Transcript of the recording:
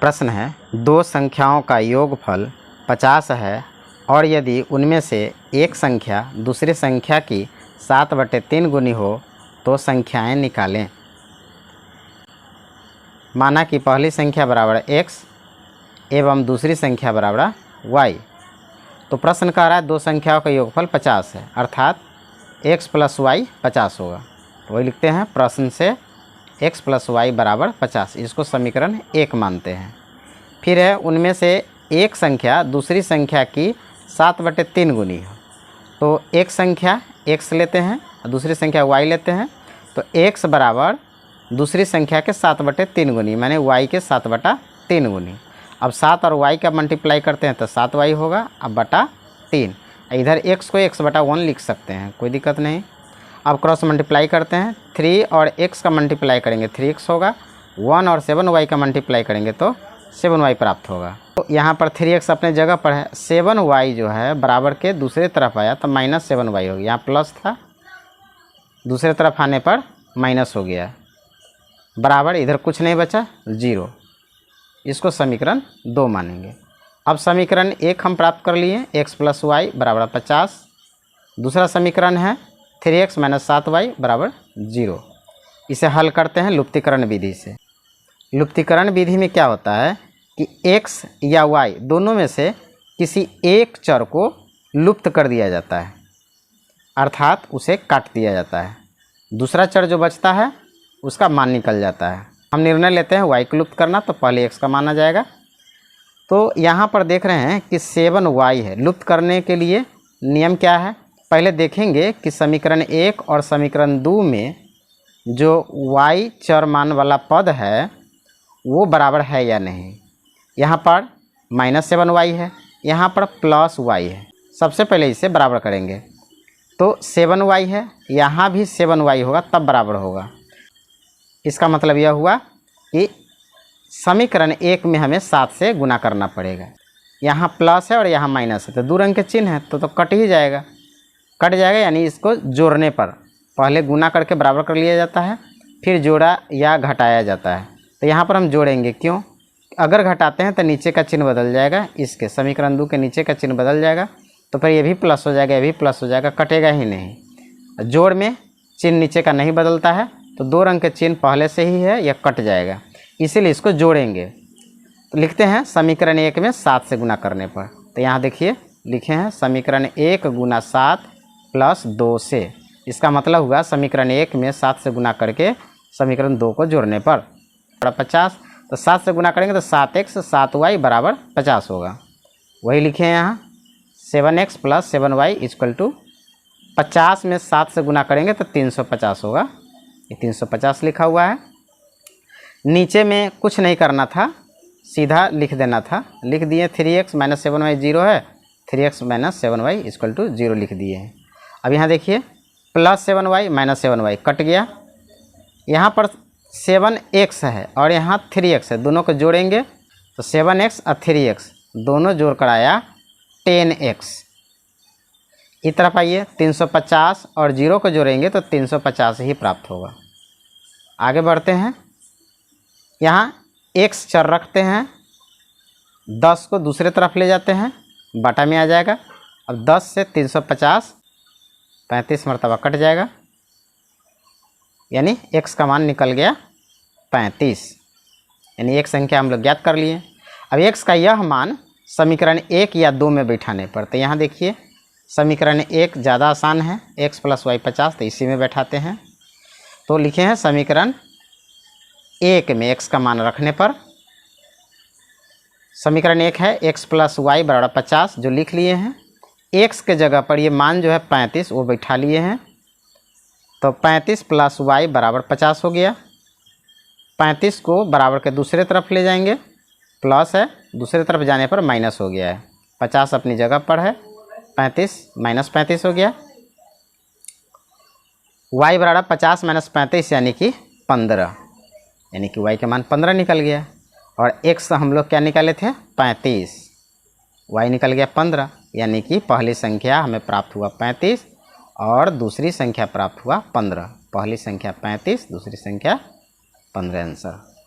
प्रश्न है, दो संख्याओं का योगफल 50 है और यदि उनमें से एक संख्या दूसरी संख्या की 7/3 गुनी हो तो संख्याएं निकालें। माना कि पहली संख्या बराबर x एवं दूसरी संख्या बराबर y। तो प्रश्न कह रहा है दो संख्याओं का योगफल 50 है, अर्थात x प्लस y 50 होगा। तो वही लिखते हैं, प्रश्न से x प्लस वाई बराबर 50, इसको समीकरण 1 मानते हैं। फिर है, उनमें से एक संख्या दूसरी संख्या की 7/3 गुनी हो। तो एक संख्या x लेते हैं और दूसरी संख्या y लेते हैं। तो x बराबर दूसरी संख्या के 7/3 गुनी, माने y के 7/3 गुनी। अब 7 और y का मल्टीप्लाई करते हैं तो 7y होगा, अब बटा 3। इधर x को x/1 लिख सकते हैं, कोई दिक्कत नहीं। अब क्रॉस मल्टीप्लाई करते हैं, 3 और x का मल्टीप्लाई करेंगे 3x होगा, 1 और 7y का मल्टीप्लाई करेंगे तो 7y प्राप्त होगा। तो यहाँ पर 3x अपने जगह पर है, 7y जो है बराबर के दूसरे तरफ आया तो -7y हो गया। यहाँ प्लस था, दूसरे तरफ आने पर माइनस हो गया, बराबर इधर कुछ नहीं बचा, 0। इसको समीकरण 2 मानेंगे। अब समीकरण 1 हम प्राप्त कर लिए, x प्लस वाई बराबर 50। दूसरा समीकरण है 3x - 7y बराबर 0। इसे हल करते हैं लुप्तीकरण विधि से। लुप्तीकरण विधि में क्या होता है कि x या y दोनों में से किसी एक चर को लुप्त कर दिया जाता है, अर्थात उसे काट दिया जाता है। दूसरा चर जो बचता है उसका मान निकल जाता है। हम निर्णय लेते हैं y को लुप्त करना, तो पहले x का माना जाएगा। तो यहाँ पर देख रहे हैं कि 7y है। लुप्त करने के लिए नियम क्या है, पहले देखेंगे कि समीकरण 1 और समीकरण 2 में जो y चर मान वाला पद है वो बराबर है या नहीं। यहाँ पर -7y है, यहाँ पर +y है। सबसे पहले इसे बराबर करेंगे तो 7y है, यहाँ भी 7y होगा, तब बराबर होगा। इसका मतलब यह हुआ कि समीकरण 1 में हमें 7 से गुना करना पड़ेगा। यहाँ प्लस है और यहाँ माइनस है, तो 2 रंग के चिन्ह है तो कट ही जाएगा, कट जाएगा। यानी इसको जोड़ने पर पहले गुना करके बराबर कर लिया जाता है, फिर जोड़ा या घटाया जाता है। तो यहाँ पर हम जोड़ेंगे, क्यों? अगर घटाते हैं तो नीचे का चिन्ह बदल जाएगा, इसके समीकरण 2 के नीचे का चिन्ह बदल जाएगा, तो फिर ये भी प्लस हो जाएगा, ये भी प्लस हो जाएगा, कटेगा ही नहीं। जोड़ में चिन्ह नीचे का नहीं बदलता है, तो 2 रंग के चिन्ह पहले से ही है, यह कट जाएगा, इसीलिए इसको जोड़ेंगे। तो लिखते हैं समीकरण 1 में 7 से गुना करने पर। तो यहाँ देखिए लिखे हैं समीकरण 1 × 7 + 2 से। इसका मतलब हुआ समीकरण 1 में 7 से गुना करके समीकरण 2 को जोड़ने पर 50। तो 7 से गुना करेंगे तो 7x 7y बराबर 50 होगा। वही लिखे हैं यहाँ 7x + 7y = 50 में 7 से गुना करेंगे तो 350 होगा। ये 350 लिखा हुआ है। नीचे में कुछ नहीं करना था, सीधा लिख देना था, लिख दिए 3x - 7y 0 है, 3x - 7y = 0 लिख दिए हैं। अब यहाँ देखिए +7y - 7y कट गया, यहाँ पर 7x है और यहाँ 3x है, दोनों को जोड़ेंगे तो 7x और 3x दोनों जोड़ कर आया 10x। इस तरफ आइए 350 और 0 को जोड़ेंगे तो 350 ही प्राप्त होगा। आगे बढ़ते हैं, यहाँ x चर रखते हैं, 10 को दूसरे तरफ ले जाते हैं, बटा में आ जाएगा। अब 10 से 350 35 मरतबा कट जाएगा, यानी x का मान निकल गया 35, यानी एक संख्या हम लोग ज्ञात कर लिए। अब x का यह मान समीकरण 1 या 2 में बैठाने पर, तो यहाँ देखिए समीकरण 1 ज़्यादा आसान है, x + y 50, तो इसी में बैठाते हैं। तो लिखे हैं समीकरण 1 में x का मान रखने पर, समीकरण 1 है x + y बराबर 50 जो लिख लिए हैं। x के जगह पर ये मान जो है 35 वो बैठा लिए हैं, तो 35 + y बराबर 50 हो गया। 35 को बराबर के दूसरे तरफ ले जाएंगे, प्लस है, दूसरे तरफ जाने पर माइनस हो गया है। 50 अपनी जगह पर है, 35 - 35 हो गया। y बराबर 50 - 35 यानी कि 15, यानी कि y का मान 15 निकल गया। और x हम लोग क्या निकाले थे 35, y निकल गया 15, यानी कि पहली संख्या हमें प्राप्त हुआ 35 और दूसरी संख्या प्राप्त हुआ 15। पहली संख्या 35, दूसरी संख्या 15 आंसर।